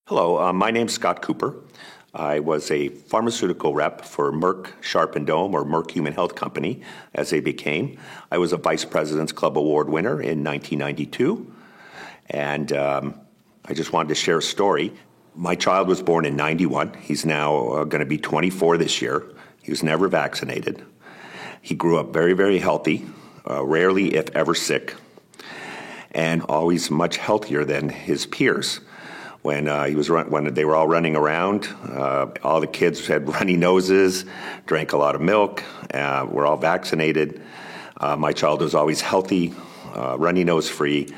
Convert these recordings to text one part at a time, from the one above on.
Hello, my name's Scott Cooper. I was a pharmaceutical rep for Merck Sharp and Dome, or Merck Human Health Company, as they became. I was a Vice President's Club Award winner in 1992, and I just wanted to share a story. My child was born in 91. He's now going to be 24 this year. He was never vaccinated. He grew up very, very healthy, rarely, if ever, sick, and always much healthier than his peers. When they were all running around, all the kids had runny noses, drank a lot of milk, were all vaccinated. My child was always healthy, runny nose free,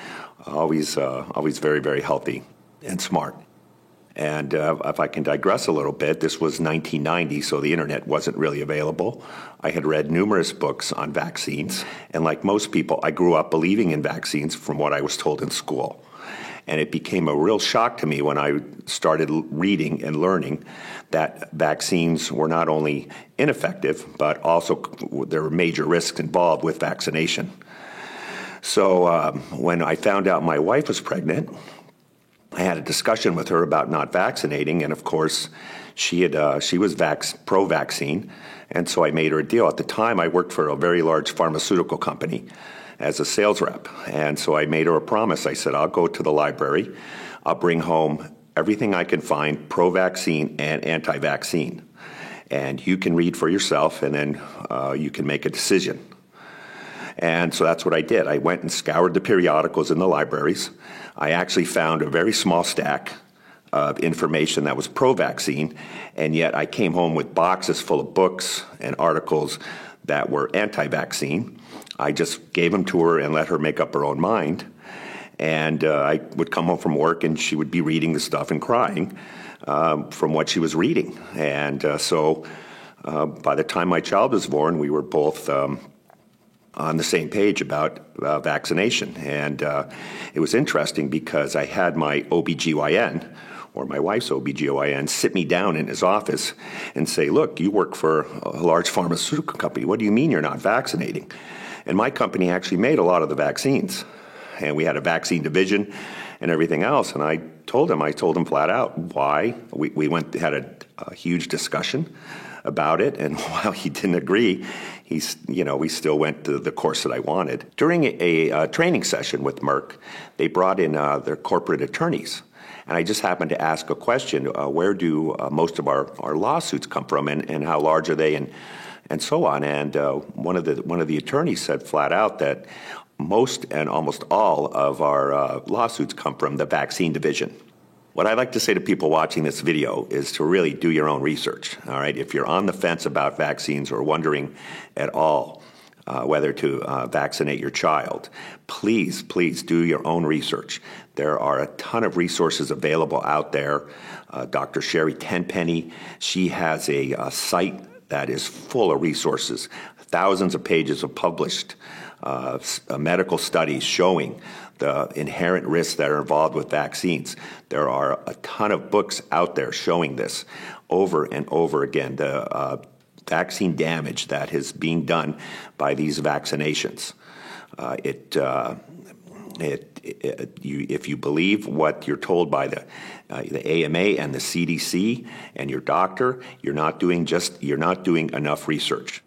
always very, very healthy and smart. And if I can digress a little bit, this was 1990, so the internet wasn't really available. I had read numerous books on vaccines, and like most people, I grew up believing in vaccines from what I was told in school. And it became a real shock to me when I started reading and learning that vaccines were not only ineffective, but also there were major risks involved with vaccination. So when I found out my wife was pregnant, I had a discussion with her about not vaccinating, and of course, she was pro-vaccine, and so I made her a deal. At the time, I worked for a very large pharmaceutical company as a sales rep. And so I made her a promise. I said, I'll go to the library. I'll bring home everything I can find pro-vaccine and anti-vaccine. And you can read for yourself, and then you can make a decision. And so that's what I did. I went and scoured the periodicals in the libraries. I actually found a very small stack of information that was pro-vaccine, and yet I came home with boxes full of books and articles that were anti-vaccine. I just gave them to her and let her make up her own mind. And I would come home from work and she would be reading the stuff and crying from what she was reading. And so by the time my child was born, we were both on the same page about vaccination. And it was interesting because I had my OBGYN, or my wife's OBGYN, sit me down in his office and say, look, you work for a large pharmaceutical company. What do you mean you're not vaccinating? And my company actually made a lot of the vaccines. And we had a vaccine division and everything else. And I told him flat out why. We had a huge discussion about it. And while he didn't agree, we still went to the course that I wanted. During a training session with Merck, they brought in their corporate attorneys. And I just happened to ask a question, where do most of our lawsuits come from, and how large are they, and so on. And one of the attorneys said flat out that most and almost all of our lawsuits come from the vaccine division. What I'd like to say to people watching this video is to really do your own research, all right? If you're on the fence about vaccines or wondering at all whether to vaccinate your child, please do your own research. There are a ton of resources available out there. Dr. Sherry Tenpenny, she has a site that is full of resources, thousands of pages of published medical studies showing the inherent risks that are involved with vaccines. There are a ton of books out there showing this over and over again, the vaccine damage that is being done by these vaccinations. If you believe what you're told by the AMA and the CDC and your doctor, you're not doing enough research.